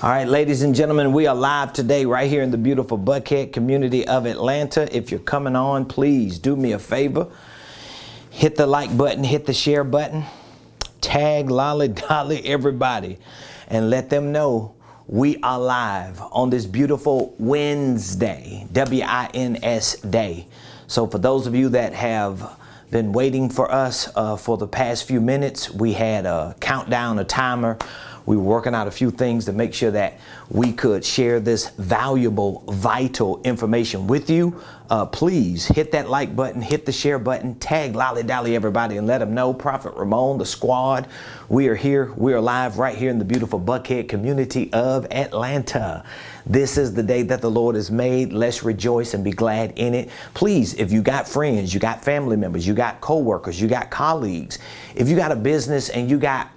All right, ladies and gentlemen, we are live today right here in the beautiful Buckhead community of Atlanta. If you're coming on, please do me a favor. Hit the like button, hit the share button, tag Lolly Dolly everybody, and let them know we are live on this beautiful Wednesday, W-I-N-S day. So for those of you that have been waiting for us for the past few minutes, we had a countdown, a timer. We were working out a few things to make sure that we could share this valuable, vital information with you. Please hit that like button, hit the share button, tag Lolly Dolly everybody, and let them know Prophet Ramon, the squad, we are here. We are live right here in the beautiful Buckhead community of Atlanta. This is the day that the Lord has made. Let's rejoice and be glad in it. Please, if you got friends, you got family members, you got co-workers, you got colleagues, if you got a business and you got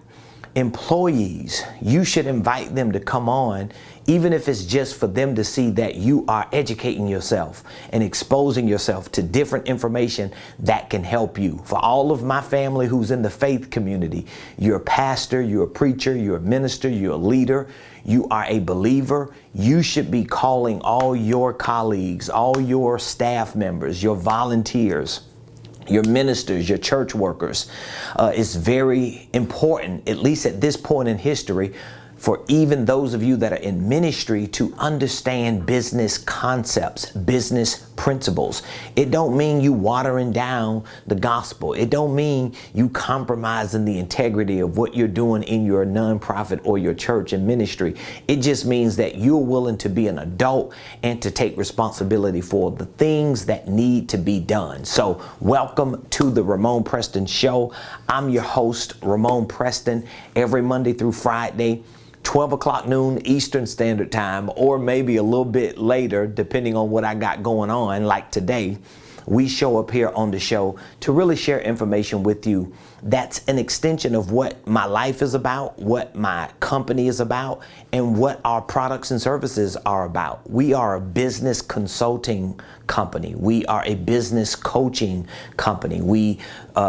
employees, you should invite them to come on, even if it's just for them to see that you are educating yourself and exposing yourself to different information that can help you. For all of my family who's in the faith community, you're a pastor, you're a preacher, you're a minister, you're a leader, you are a believer, you should be calling all your colleagues, all your staff members, your volunteers, your ministers, your church workers. It's very important, at least at this point in history, for even those of you that are in ministry to understand business concepts, business principles. It don't mean you watering down the gospel. It don't mean you compromising the integrity of what you're doing in your nonprofit or your church and ministry. It just means that you're willing to be an adult and to take responsibility for the things that need to be done. So welcome to the Ramonepreston Show. I'm your host, Ramonepreston, every Monday through Friday, 12 o'clock noon Eastern Standard Time, or maybe a little bit later, depending on what I got going on. Like today, we show up here on the show to really share information with you that's an extension of what my life is about, what my company is about, and what our products and services are about. We are a business consulting company. We are a business coaching company. We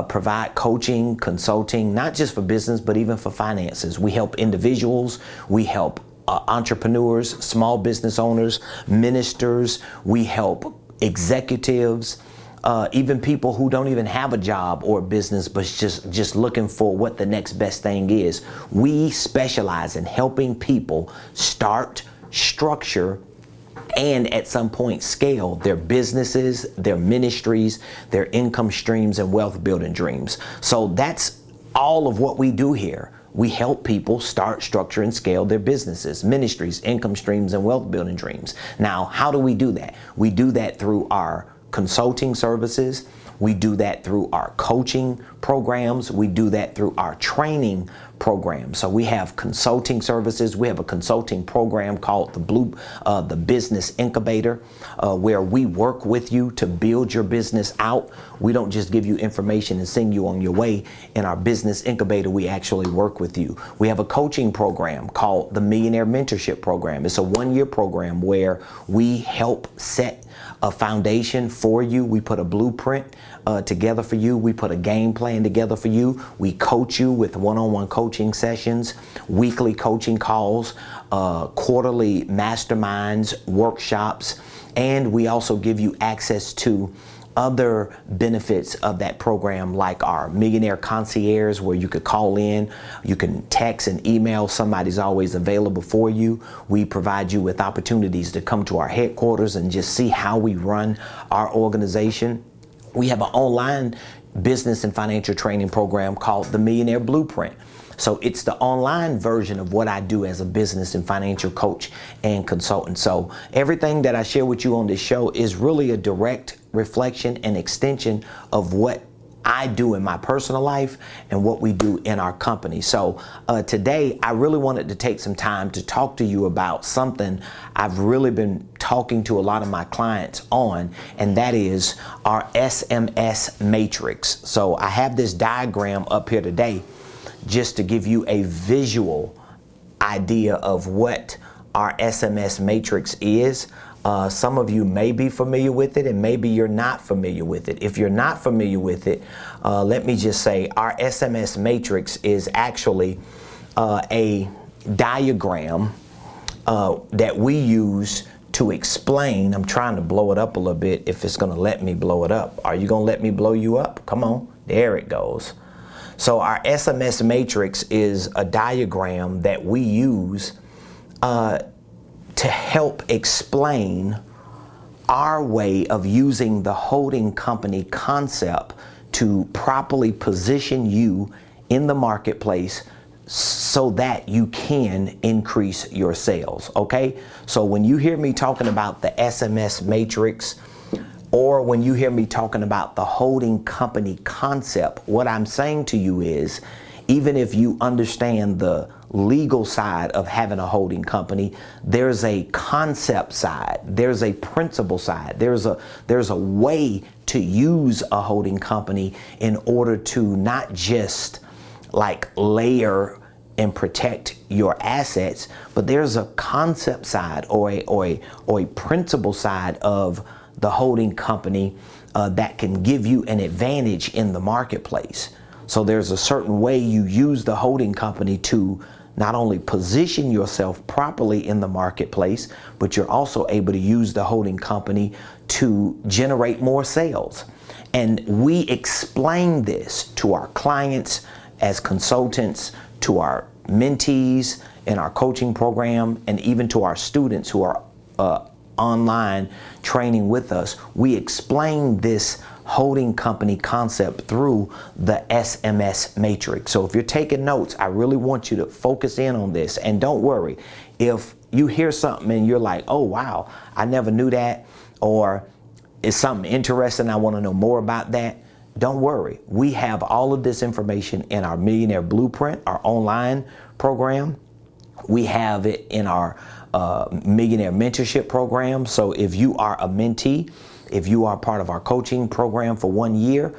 provide coaching, consulting, not just for business, but even for finances. We help individuals. We help entrepreneurs, small business owners, ministers. We help executives, even people who don't even have a job or a business, but just looking for what the next best thing is. We specialize in helping people start, structure, and at some point scale their businesses, their ministries, their income streams, and wealth building dreams. So that's all of what we do here. We help people start, structure, and scale their businesses, ministries, income streams, and wealth building dreams. Now, how do we do that? We do that through our consulting services. We do that through our coaching programs. We do that through our training programs. So we have consulting services. We have a consulting program called the Business Incubator, where we work with you to build your business out. We don't just give you information and send you on your way. In our Business Incubator, we actually work with you. We have a coaching program called the Millionaire Mentorship Program. It's a one-year program where we help set a foundation for you. We put a blueprint together for you. We put a game plan together for you. We coach you with one-on-one coaching sessions, weekly coaching calls, quarterly masterminds, workshops, and we also give you access to other benefits of that program, like our Millionaire Concierge, where you could call in, you can text and email, somebody's always available for you. We provide you with opportunities to come to our headquarters and just see how we run our organization. We have an online business and financial training program called the Millionaire Blueprint. So it's the online version of what I do as a business and financial coach and consultant. So everything that I share with you on this show is really a direct reflection and extension of what I do in my personal life and what we do in our company. So today, I really wanted to take some time to talk to you about something I've really been talking to a lot of my clients on, and that is our SMS Matrix. So I have this diagram up here today just to give you a visual idea of what our SMS Matrix is. Some of you may be familiar with it, and maybe you're not familiar with it. If you're not familiar with it, let me just say our SMS Matrix is actually a diagram that we use to explain. I'm trying to blow it up a little bit if it's going to let me blow it up. Are you going to let me blow you up? Come on. There it goes. So our SMS matrix is a diagram that we use to help explain our way of using the holding company concept to properly position you in the marketplace so that you can increase your sales, okay? So when you hear me talking about the SMS matrix, or when you hear me talking about the holding company concept, what I'm saying to you is, even if you understand the legal side of having a holding company, there's a concept side, there's a principle side, there's a way to use a holding company in order to not just like layer and protect your assets, but there's a concept side or a principle side of the holding company that can give you an advantage in the marketplace. So there's a certain way you use the holding company to not only position yourself properly in the marketplace, but you're also able to use the holding company to generate more sales. And we explain this to our clients as consultants, to our mentees in our coaching program, and even to our students who are online training with us. We explain this holding company concept through the SMS matrix. So if you're taking notes, I really want you to focus in on this. And don't worry, if you hear something and you're like, oh wow, I never knew that, or it's something interesting, I want to know more about that, don't worry. We have all of this information in our Millionaire Blueprint, our online program. We have it in our Millionaire Mentorship program. So if you are a mentee, if you are part of our coaching program for 1 year,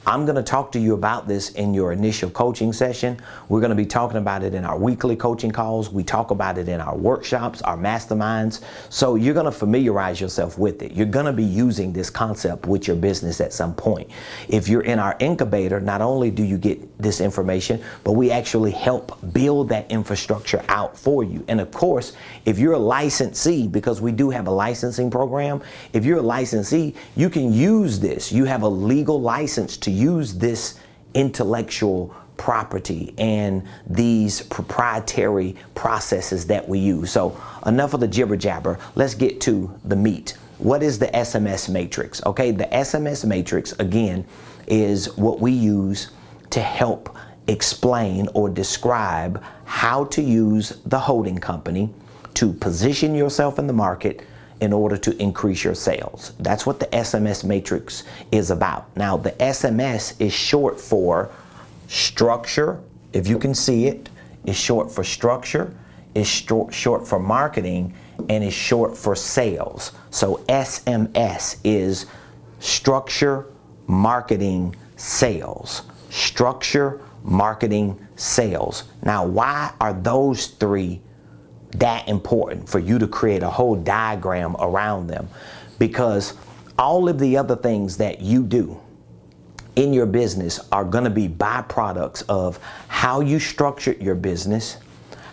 I'm going to talk to you about this in your initial coaching session. We're going to be talking about it in our weekly coaching calls. We talk about it in our workshops, our masterminds. So you're going to familiarize yourself with it. You're going to be using this concept with your business at some point. If you're in our incubator, not only do you get this information, but we actually help build that infrastructure out for you. And of course, if you're a licensee, because we do have a licensing program, if you're a licensee, you can use this. You have a legal license to use this intellectual property and these proprietary processes that we use. So enough of the jibber jabber. Let's get to the meat. What is the SMS matrix? Okay, the SMS matrix, again, is what we use to help explain or describe how to use the holding company to position yourself in the market in order to increase your sales. That's what the SMS matrix is about. Now, the SMS is short for structure. If you can see it, it's short for structure, it's short for marketing, and it's short for sales. So SMS is structure, marketing, sales. Structure, marketing, sales. Now, why are those three that important for you to create a whole diagram around them? Because all of the other things that you do in your business are going to be byproducts of how you structure your business,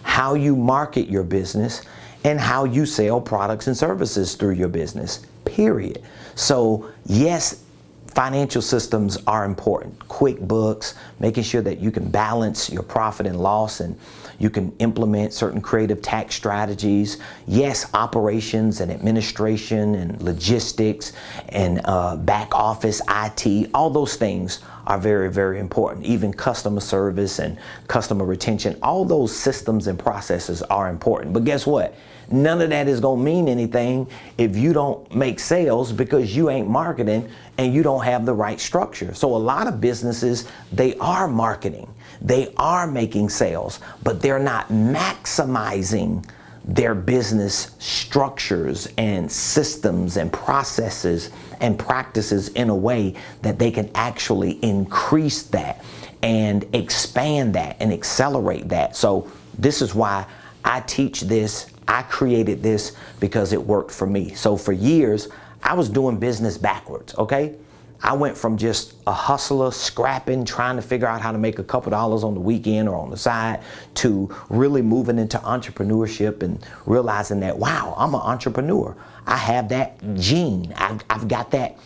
how you market your business, and how you sell products and services through your business, period. So yes, financial systems are important. QuickBooks, making sure that you can balance your profit and loss, and you can implement certain creative tax strategies. Yes, operations and administration and logistics and back office, IT, all those things are very, very important. Even customer service and customer retention, all those systems and processes are important. But guess what? None of that is going to mean anything if you don't make sales, because you ain't marketing and you don't have the right structure. So a lot of businesses, they are marketing, they are making sales, but they're not maximizing their business structures and systems and processes and practices in a way that they can actually increase that and expand that and accelerate that. So this is why I teach this. I created this because it worked for me. So for years, I was doing business backwards, okay? I went from just a hustler, scrapping, trying to figure out how to make a couple dollars on the weekend or on the side, to really moving into entrepreneurship and realizing that, wow, I'm an entrepreneur. I have that gene. I've got that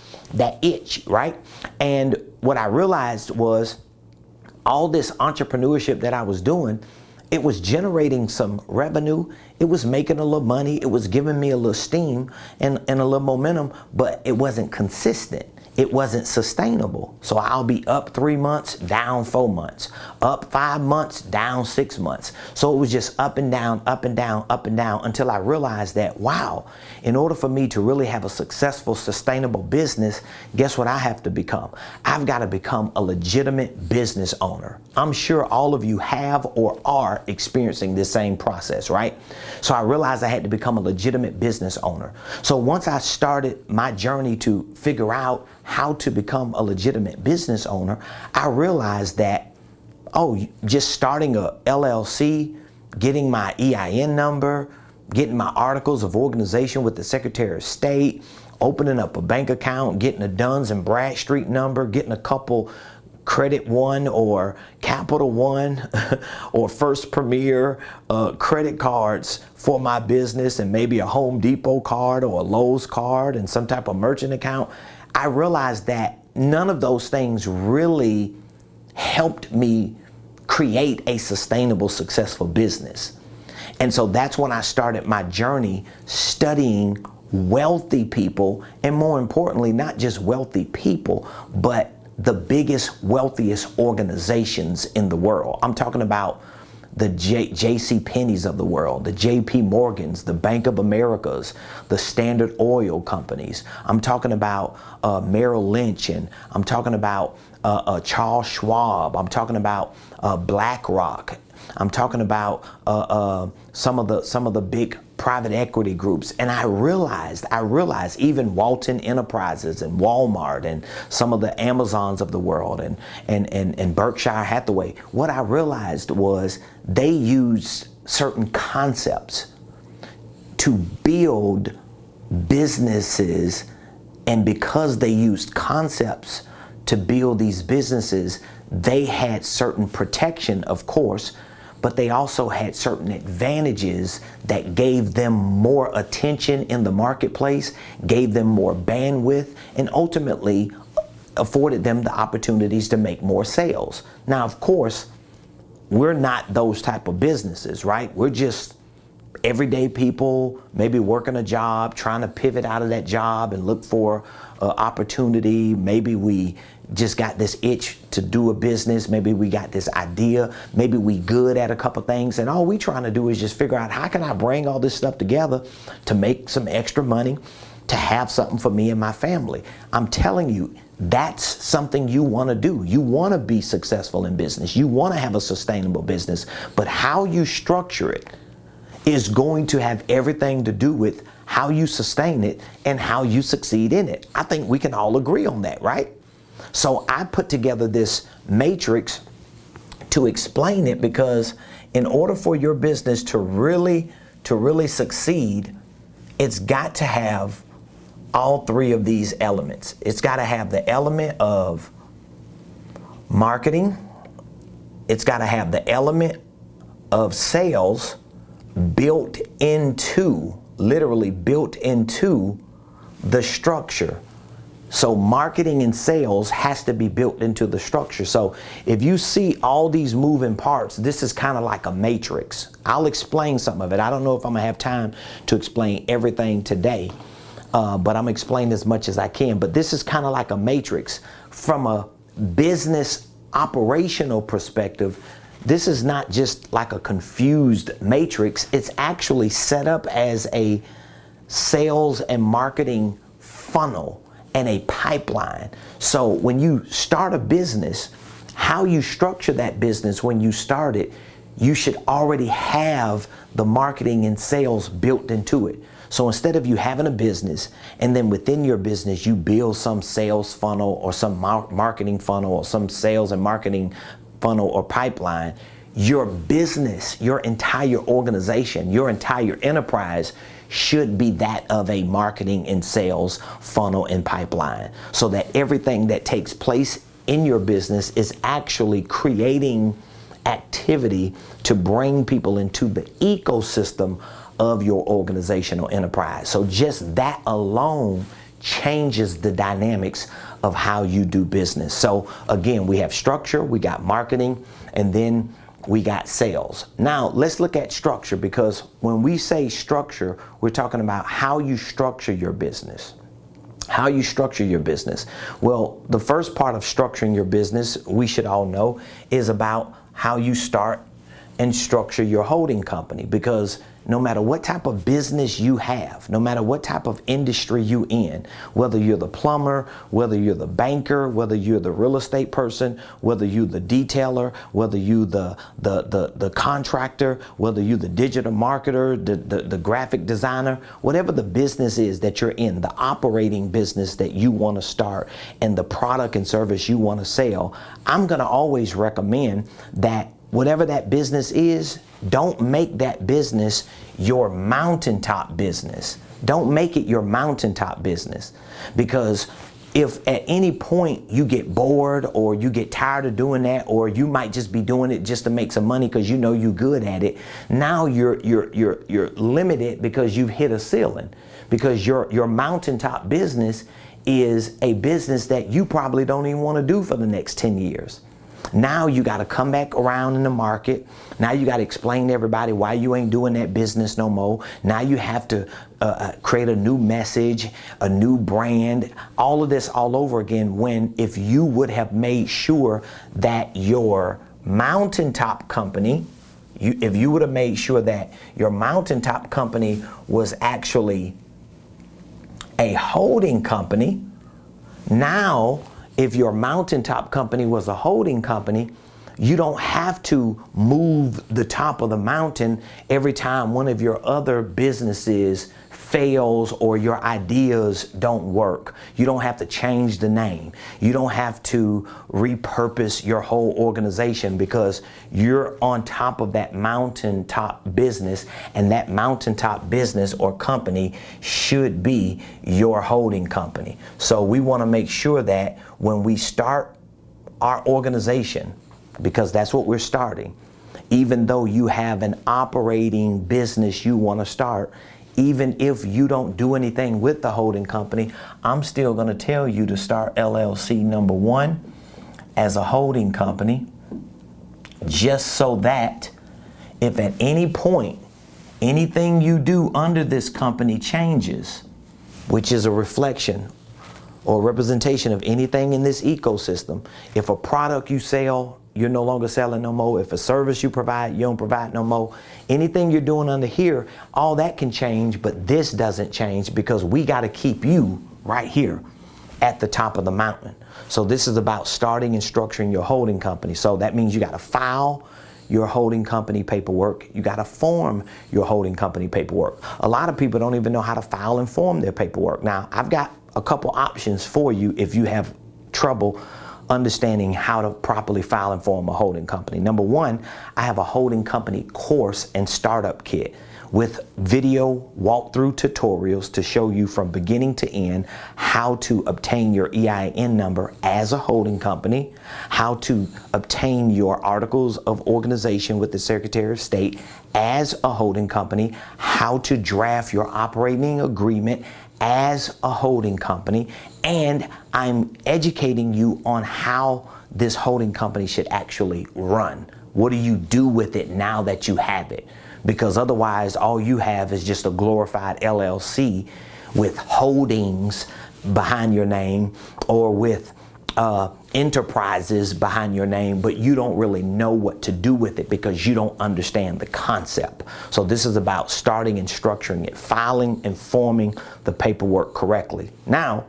itch, right? And what I realized was all this entrepreneurship that I was doing, it was generating some revenue. It was making a little money. It was giving me a little steam and a little momentum, but it wasn't consistent. It wasn't sustainable. So I'll be up 3 months, down 4 months, up 5 months, down 6 months. So it was just up and down, up and down, up and down, until I realized that, wow, in order for me to really have a successful, sustainable business, guess what I have to become? I've got to become a legitimate business owner. I'm sure all of you have or are experiencing this same process, right? So I realized I had to become a legitimate business owner. So once I started my journey to figure out how to become a legitimate business owner, I realized that, just starting a LLC, getting my EIN number, getting my articles of organization with the Secretary of State, opening up a bank account, getting a Duns and Bradstreet number, getting a couple Credit One or Capital One or First Premier credit cards for my business, and maybe a Home Depot card or a Lowe's card and some type of merchant account. I realized that none of those things really helped me create a sustainable, successful business. And so that's when I started my journey studying wealthy people, and more importantly, not just wealthy people, but the biggest, wealthiest organizations in the world. I'm talking about the J.C. Penney's of the world, the J.P. Morgans, the Bank of Americas, the Standard Oil companies. I'm talking about Merrill Lynch, and I'm talking about Charles Schwab. I'm talking about BlackRock. I'm talking about some of the big private equity groups. And I realized even Walton Enterprises and Walmart and some of the Amazons of the world and Berkshire Hathaway, what I realized was they used certain concepts to build businesses. And because they used concepts to build these businesses, they had certain protection, of course, but they also had certain advantages that gave them more attention in the marketplace, gave them more bandwidth, and ultimately afforded them the opportunities to make more sales. Now, of course, we're not those type of businesses, right? We're just everyday people, maybe working a job, trying to pivot out of that job and look for opportunity. Maybe we just got this itch to do a business. Maybe we got this idea. Maybe we good at a couple things, and all we trying to do is just figure out, how can I bring all this stuff together to make some extra money, to have something for me and my family. I'm telling you, that's something you want to do. You want to be successful in business. You want to have a sustainable business, but how you structure it is going to have everything to do with how you sustain it and how you succeed in it. I think we can all agree on that, right? So I put together this matrix to explain it, because in order for your business to really succeed, it's got to have all three of these elements. It's got to have the element of marketing. It's got to have the element of sales built into, literally built into the structure. So marketing and sales has to be built into the structure. So if you see all these moving parts, this is kind of like a matrix. I'll explain some of it. I don't know if I'm gonna have time to explain everything today, but I'm explaining as much as I can. But this is kind of like a matrix. From a business operational perspective, this is not just like a confused matrix. It's actually set up as a sales and marketing funnel and a pipeline. So when you start a business, how you structure that business when you start it, you should already have the marketing and sales built into it. So instead of you having a business and then within your business you build some sales funnel or some marketing funnel or some sales and marketing funnel or pipeline, your business, your entire organization, your entire enterprise should be that of a marketing and sales funnel and pipeline, so that everything that takes place in your business is actually creating activity to bring people into the ecosystem of your organizational enterprise. So just that alone changes the dynamics of how you do business. So again, we have structure, we got marketing, and then we got sales. Now let's look at structure, because when we say structure, we're talking about how you structure your business. How you structure your business. Well, the first part of structuring your business, we should all know, is about how you start and structure your holding company. Because no matter what type of business you have, no matter what type of industry you in, whether you're the plumber, whether you're the banker, whether you're the real estate person, whether you're the detailer, whether you the contractor, whether you're the digital marketer, the graphic designer, whatever the business is that you're in, the operating business that you want to start and the product and service you want to sell, I'm going to always recommend that whatever that business is, don't make that business your mountaintop business. Don't make it your mountaintop business. Because if at any point you get bored or you get tired of doing that, or you might just be doing it just to make some money because you know you're good at it, now you're limited because you've hit a ceiling. Because your mountaintop business is a business that you probably don't even want to do for the next 10 years. Now you got to come back around in the market. Now you got to explain to everybody why you ain't doing that business no more. Now you have to create a new message, a new brand, all of this all over again, when if you would have made sure that your mountaintop company, if you would have made sure that your mountaintop company was actually a holding company, now if your mountaintop company was a holding company, you don't have to move the top of the mountain every time one of your other businesses fails or your ideas don't work. You don't have to change the name. You don't have to repurpose your whole organization, because you're on top of that mountaintop business, and that mountaintop business or company should be your holding company. So we want to make sure that when we start our organization, because that's what we're starting, even though you have an operating business you want to start, even if you don't do anything with the holding company, I'm still going to tell you to start LLC number 1 as a holding company, just so that if at any point anything you do under this company changes, which is a reflection or representation of anything in this ecosystem, if a product you sell, you're no longer selling no more. If a service you provide, you don't provide no more. Anything you're doing under here, all that can change, but this doesn't change, because we got to keep you right here at the top of the mountain. So this is about starting and structuring your holding company. So that means you got to file your holding company paperwork. You got to form your holding company paperwork. A lot of people don't even know how to file and form their paperwork. Now, I've got a couple options for you if you have trouble understanding how to properly file and form a holding company. Number 1, I have a holding company course and startup kit with video walkthrough tutorials to show you from beginning to end how to obtain your EIN number as a holding company, how to obtain your articles of organization with the Secretary of State as a holding company, how to draft your operating agreement as a holding company, and I'm educating you on how this holding company should actually run. What do you do with it now that you have it? Because otherwise all you have is just a glorified LLC with holdings behind your name, or with enterprises behind your name, but you don't really know what to do with it because you don't understand the concept. So this is about starting and structuring it, filing and forming the paperwork correctly. Now,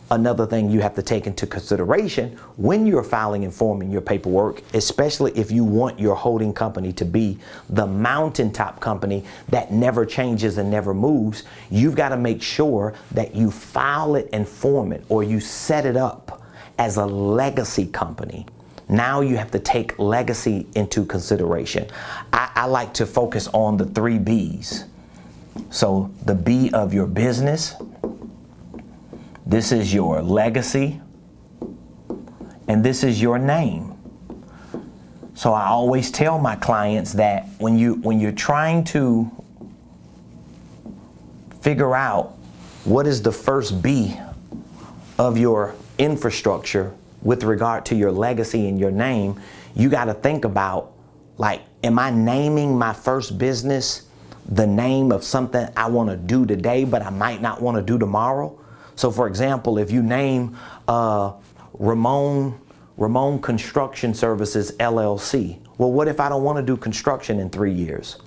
another thing you have to take into consideration when you're filing and forming your paperwork, especially if you want your holding company to be the mountaintop company that never changes and never moves, you've got to make sure that you file it and form it, or you set it up as a legacy company. Now you have to take legacy into consideration. I like to focus on the 3 B's. So the B of your business, this is your legacy, and this is your name. So I always tell my clients that when you're trying to figure out what is the first B of your infrastructure with regard to your legacy and your name, you got to think about, like, am I naming my first business the name of something I want to do today, but I might not want to do tomorrow? So for example, if you name Ramone Construction Services LLC, well, what if I don't want to do construction in 3 years?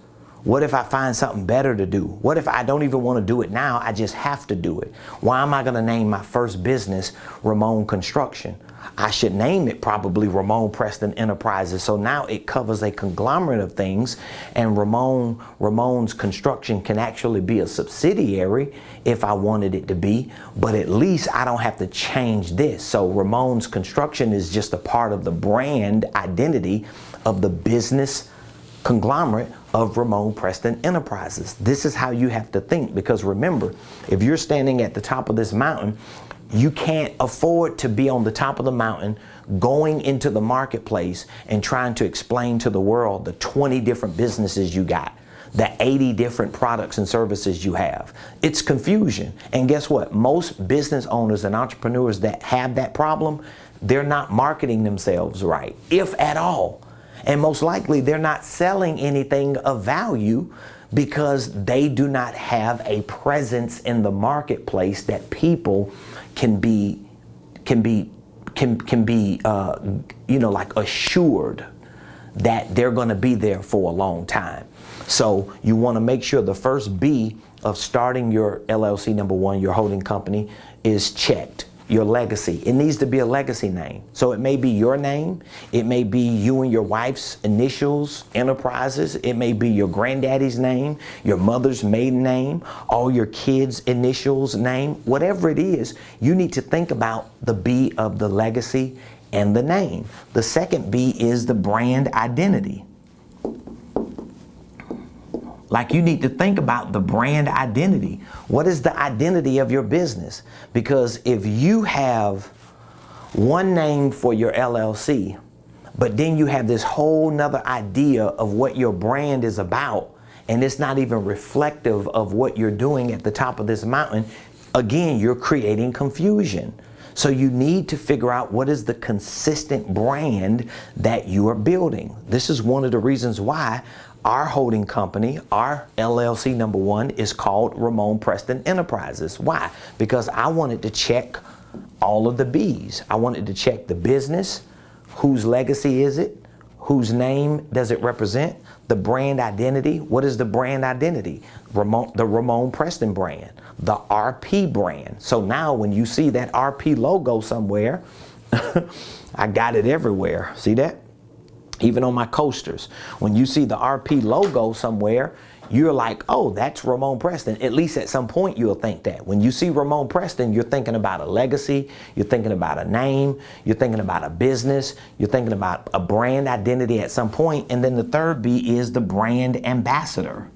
What if I find something better to do? What if I don't even want to do it now, I just have to do it? Why am I going to name my first business Ramone Construction? I should name it probably Ramonepreston Enterprises. So now it covers a conglomerate of things, and Ramone's Construction can actually be a subsidiary if I wanted it to be, but at least I don't have to change this. So Ramone's Construction is just a part of the brand identity of the business conglomerate of Ramonepreston Enterprises. This is how you have to think, because remember, if you're standing at the top of this mountain, you can't afford to be on the top of the mountain going into the marketplace and trying to explain to the world the 20 different businesses you got, the 80 different products and services you have. It's confusion. And guess what? Most business owners and entrepreneurs that have that problem, they're not marketing themselves right, if at all. And most likely they're not selling anything of value because they do not have a presence in the marketplace that people can be like assured that they're going to be there for a long time. So you want to make sure the first B of starting your LLC, number one, your holding company, is checked. Your legacy. It needs to be a legacy name. So it may be your name. It may be you and your wife's initials, Enterprises. It may be your granddaddy's name, your mother's maiden name, all your kids' initials name. Whatever it is, you need to think about the B of the legacy and the name. The second B is the brand identity. Like, you need to think about the brand identity. What is the identity of your business? Because if you have one name for your LLC, but then you have this whole nother idea of what your brand is about, and it's not even reflective of what you're doing at the top of this mountain, again, you're creating confusion. So you need to figure out what is the consistent brand that you are building. This is one of the reasons why our holding company, our LLC number one, is called Ramonepreston Enterprises. Why? Because I wanted to check all of the B's. I wanted to check the business, whose legacy is it, whose name does it represent, the brand identity. What is the brand identity? The Ramonepreston brand, the RP brand. So now when you see that RP logo somewhere, I got it everywhere. See that? Even on my coasters. When you see the RP logo somewhere, you're like, oh, that's Ramonepreston. At least at some point you'll think that. When you see Ramonepreston, you're thinking about a legacy, you're thinking about a name, you're thinking about a business, you're thinking about a brand identity at some point. And then the third B is the brand ambassador.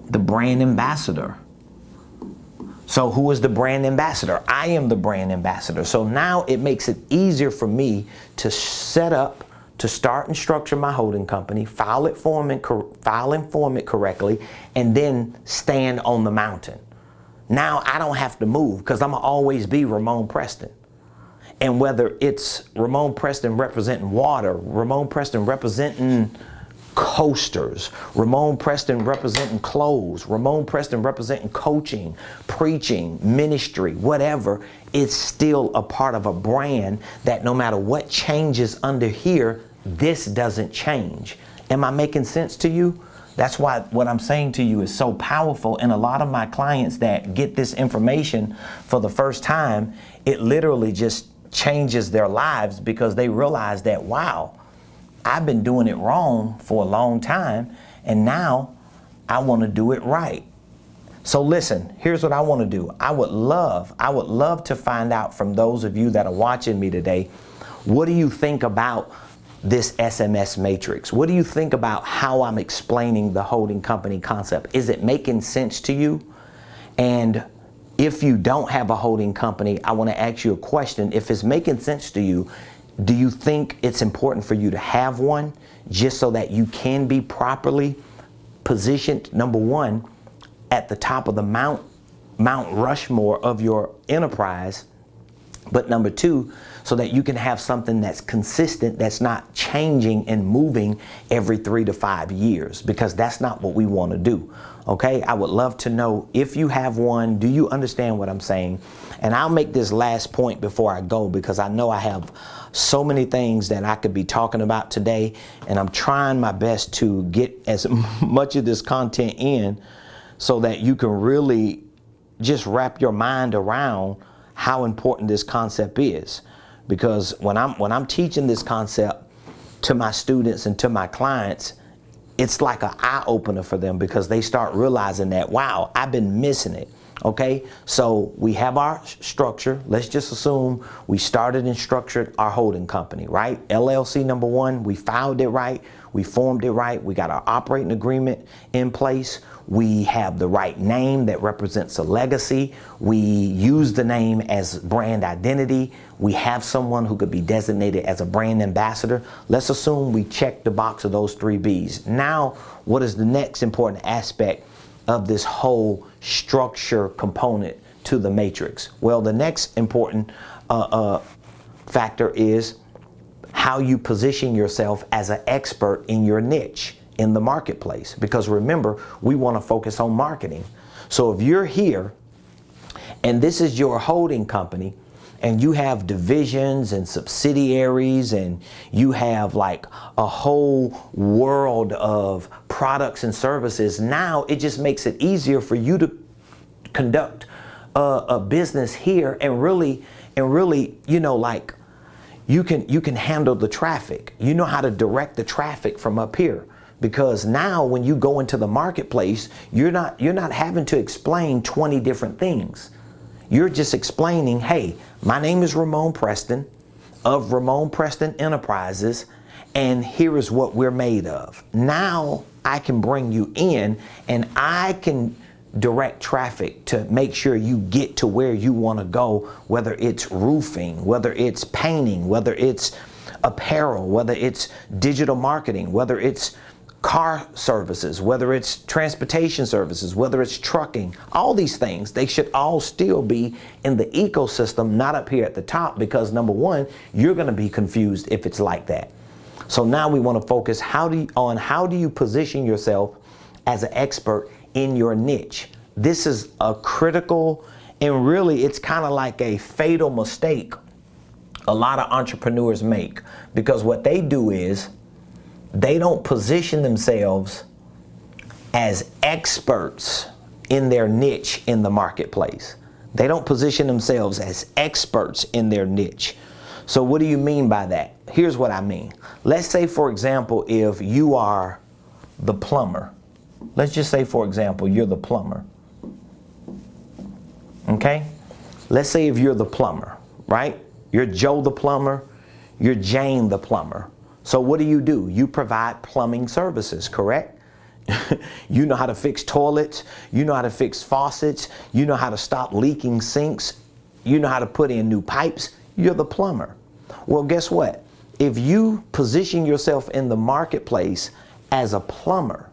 The brand ambassador. So who is the brand ambassador? I am the brand ambassador. So now it makes it easier for me to set up, to start and structure my holding company, file and form it correctly, and then stand on the mountain. Now I don't have to move because I'm gonna always be Ramonepreston. And whether it's Ramonepreston representing water, Ramonepreston representing coasters, Ramonepreston representing clothes, Ramonepreston representing coaching, preaching, ministry, whatever, it's still a part of a brand that no matter what changes under here, this doesn't change. Am I making sense to you? That's why what I'm saying to you is so powerful. And a lot of my clients that get this information for the first time, it literally just changes their lives because they realize that, wow, I've been doing it wrong for a long time, and now I want to do it right. So listen, here's what I want to do. I would love to find out from those of you that are watching me today, What do you think about this SMS matrix? What do you think about how I'm explaining the holding company concept? Is it making sense to you? And if you don't have a holding company, I want to ask you a question. If it's making sense to you, do you think it's important for you to have one just so that you can be properly positioned, number one, at the top of the Mount Rushmore of your enterprise, but number two, so that you can have something that's consistent, that's not changing and moving every 3 to 5 years, because that's not what we want to do. Okay, I would love to know if you have one. Do you understand what I'm saying? And I'll make this last point before I go, because I know I have so many things that I could be talking about today, and I'm trying my best to get as much of this content in so that you can really just wrap your mind around how important this concept is. Because when I'm teaching this concept to my students and to my clients, it's like an eye opener for them, because they start realizing that, wow, I've been missing it. Okay, so we have our structure. Let's just assume we started and structured our holding company, right? LLC number one, we filed it right, we formed it right, we got our operating agreement in place, we have the right name that represents a legacy, we use the name as brand identity, we have someone who could be designated as a brand ambassador. Let's assume we check the box of those 3 B's. Now, what is the next important aspect of this whole structure component to the matrix? Well, the next important factor is how you position yourself as an expert in your niche in the marketplace. Because remember, we want to focus on marketing. So if you're here and this is your holding company, and you have divisions and subsidiaries, and you have like a whole world of products and services, now it just makes it easier for you to conduct a business here, and really, you know, like you can handle the traffic. You know how to direct the traffic from up here. Because now when you go into the marketplace, you're not having to explain 20 different things. You're just explaining, hey, my name is Ramonepreston of Ramonepreston Enterprises, and here is what we're made of. Now I can bring you in, and I can direct traffic to make sure you get to where you want to go, whether it's roofing, whether it's painting, whether it's apparel, whether it's digital marketing, whether it's car services, whether it's transportation services, whether it's trucking, all these things, they should all still be in the ecosystem, not up here at the top, because number one, you're going to be confused if it's like that. So now we want to focus how do you position yourself as an expert in your niche. This is a critical, and really it's kind of like a fatal mistake a lot of entrepreneurs make, because what they do is they don't position themselves as experts in their niche in the marketplace. They don't position themselves as experts in their niche. So what do you mean by that? Here's what I mean. Let's say, for example, if you are the plumber. Let's just say, for example, you're the plumber. Okay? Let's say if you're the plumber, right? You're Joe the plumber, you're Jane the plumber. So what do? You provide plumbing services, correct? You know how to fix toilets, you know how to fix faucets, you know how to stop leaking sinks, you know how to put in new pipes. You're the plumber. Well, guess what? If you position yourself in the marketplace as a plumber,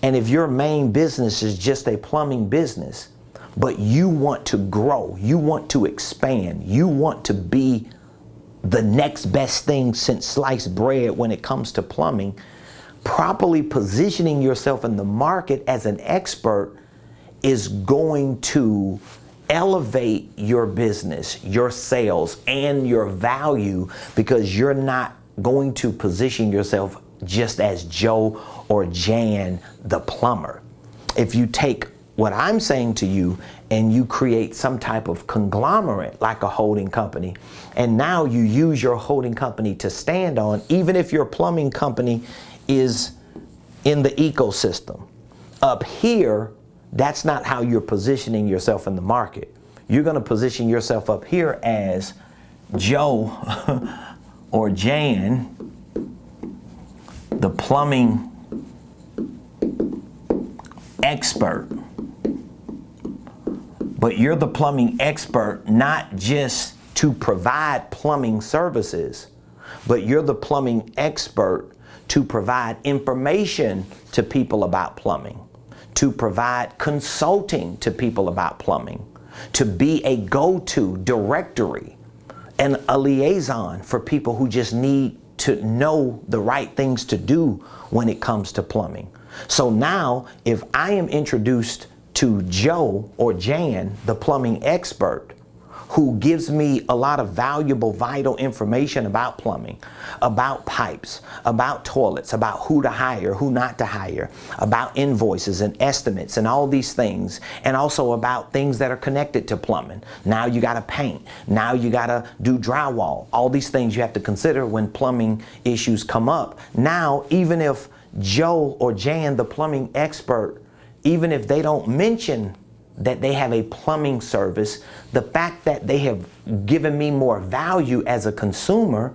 and if your main business is just a plumbing business, but you want to grow, you want to expand, you want to be the next best thing since sliced bread when it comes to plumbing, properly positioning yourself in the market as an expert is going to elevate your business, your sales, and your value, because you're not going to position yourself just as Joe or Jan the plumber. If you take what I'm saying to you and you create some type of conglomerate like a holding company, and now you use your holding company to stand on, even if your plumbing company is in the ecosystem. Up here, that's not how you're positioning yourself in the market. You're going to position yourself up here as Joe or Jan, the plumbing expert. But you're the plumbing expert not just to provide plumbing services, but you're the plumbing expert to provide information to people about plumbing, to provide consulting to people about plumbing, to be a go-to directory and a liaison for people who just need to know the right things to do when it comes to plumbing. So now, if I am introduced to Joe or Jan, the plumbing expert, who gives me a lot of valuable, vital information about plumbing, about pipes, about toilets, about who to hire, who not to hire, about invoices and estimates and all these things, and also about things that are connected to plumbing. Now you gotta paint, now you gotta do drywall, all these things you have to consider when plumbing issues come up. Now, even if Joe or Jan, the plumbing expert, even if they don't mention that they have a plumbing service, the fact that they have given me more value as a consumer,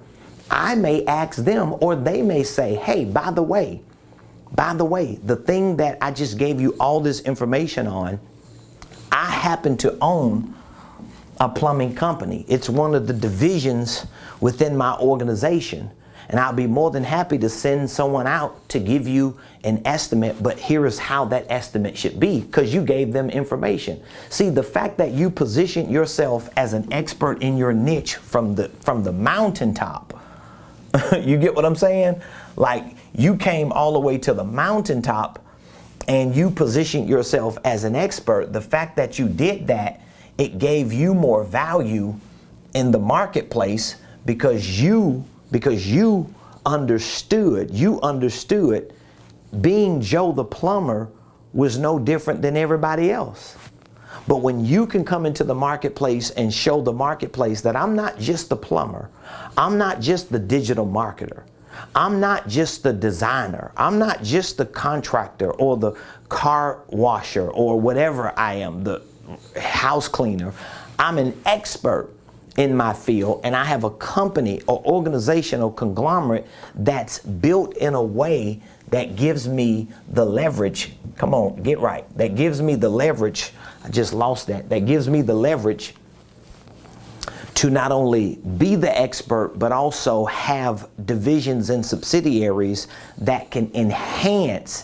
I may ask them, or they may say, hey, by the way, the thing that I just gave you all this information on, I happen to own a plumbing company. It's one of the divisions within my organization. And I'll be more than happy to send someone out to give you an estimate, but here is how that estimate should be, because you gave them information. See, the fact that you position yourself as an expert in your niche from the mountaintop, you get what I'm saying? Like, you came all the way to the mountaintop and you positioned yourself as an expert. The fact that you did that, it gave you more value in the marketplace because you understood being Joe the plumber was no different than everybody else. But when you can come into the marketplace and show the marketplace that I'm not just the plumber, I'm not just the digital marketer, I'm not just the designer, I'm not just the contractor or the car washer or whatever I am, the house cleaner, I'm an expert in my field, and I have a company or organizational conglomerate that's built in a way that gives me the leverage. Come on, get right. That gives me the leverage. I just lost that. That gives me the leverage to not only be the expert, but also have divisions and subsidiaries that can enhance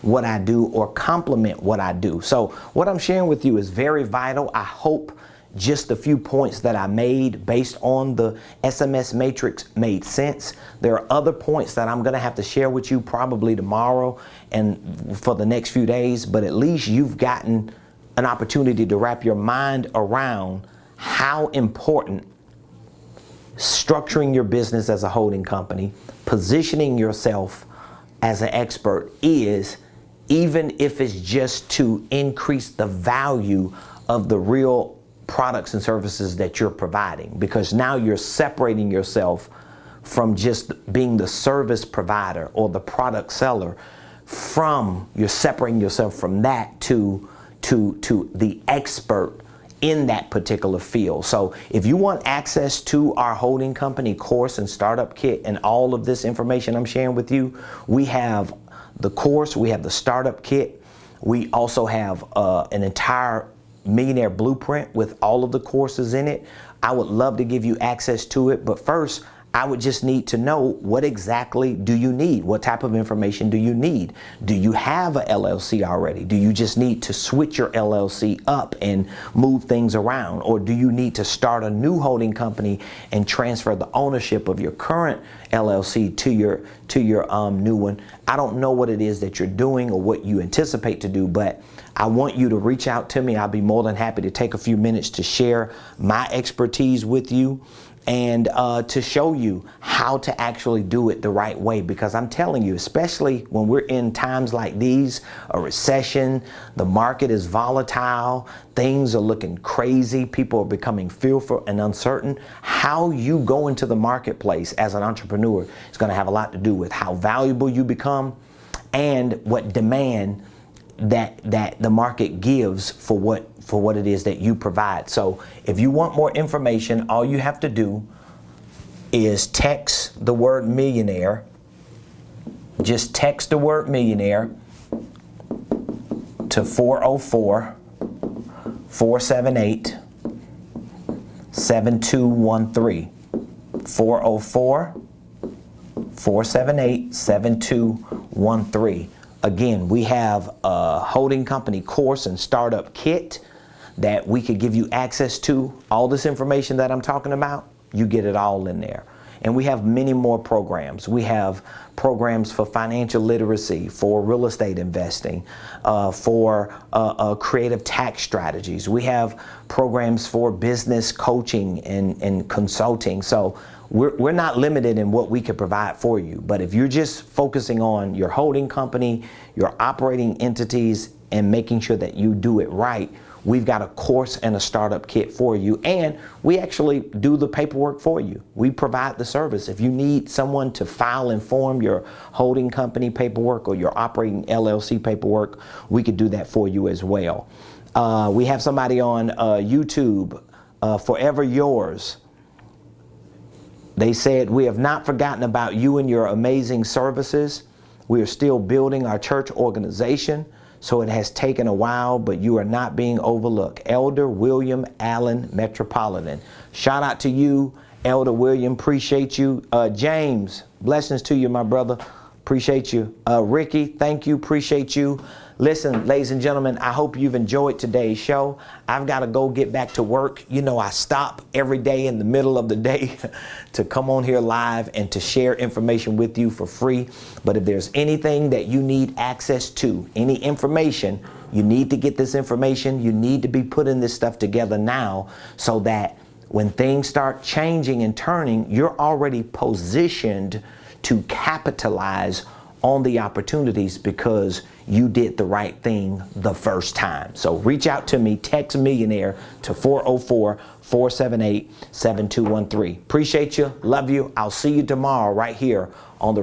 what I do or complement what I do. So what I'm sharing with you is very vital. I hope just a few points that I made based on the SMS matrix made sense. There are other points that I'm going to have to share with you probably tomorrow and for the next few days, but at least you've gotten an opportunity to wrap your mind around how important structuring your business as a holding company, positioning yourself as an expert is, even if it's just to increase the value of the real products and services that you're providing, because now you're separating yourself from just being the service provider or the product seller. You're separating yourself from that to the expert in that particular field. So if you want access to our holding company course and startup kit and all of this information I'm sharing with you, we have the course, we have the startup kit, we also have an entire Millionaire blueprint with all of the courses in it. I would love to give you access to it, but first I would just need to know, what exactly do you need? What type of information do you need? Do you have a LLC already? Do you just need to switch your LLC up and move things around? Or do you need to start a new holding company and transfer the ownership of your current LLC to your new one? I don't know what it is that you're doing or what you anticipate to do, but I want you to reach out to me. I'll be more than happy to take a few minutes to share my expertise with you and to show you how to actually do it the right way. Because I'm telling you, especially when we're in times like these, a recession, the market is volatile, things are looking crazy, people are becoming fearful and uncertain. How you go into the marketplace as an entrepreneur is going to have a lot to do with how valuable you become and what demand that the market gives for what it is that you provide. So if you want more information, all you have to do is text the word millionaire. Just text the word millionaire to 404-478-7213. 404-478-7213. Again, we have a holding company course and startup kit that we could give you access to. All this information that I'm talking about, you get it all in there. And we have many more programs. We have programs for financial literacy, for real estate investing, for creative tax strategies. We have programs for business coaching and consulting. So we're not limited in what we can provide for you. But if you're just focusing on your holding company, your operating entities, and making sure that you do it right, we've got a course and a startup kit for you, and we actually do the paperwork for you. We provide the service. If you need someone to file and form your holding company paperwork or your operating LLC paperwork, we could do that for you as well. We have somebody on YouTube, Forever Yours. They said, "We have not forgotten about you and your amazing services. We are still building our church organization, so it has taken a while, but you are not being overlooked." Elder William Allen Metropolitan. Shout out to you, Elder William. Appreciate you. James, blessings to you, my brother. Appreciate you. Ricky, thank you. Appreciate you. Listen, ladies and gentlemen, I hope you've enjoyed today's show. I've got to go get back to work. You know, I stop every day in the middle of the day to come on here live and to share information with you for free. But if there's anything that you need access to, any information, you need to get this information. You need to be putting this stuff together now so that when things start changing and turning, you're already positioned to capitalize on the opportunities because you did the right thing the first time. So reach out to me, text Millionaire to 404-478-7213. Appreciate you, love you. I'll see you tomorrow right here on the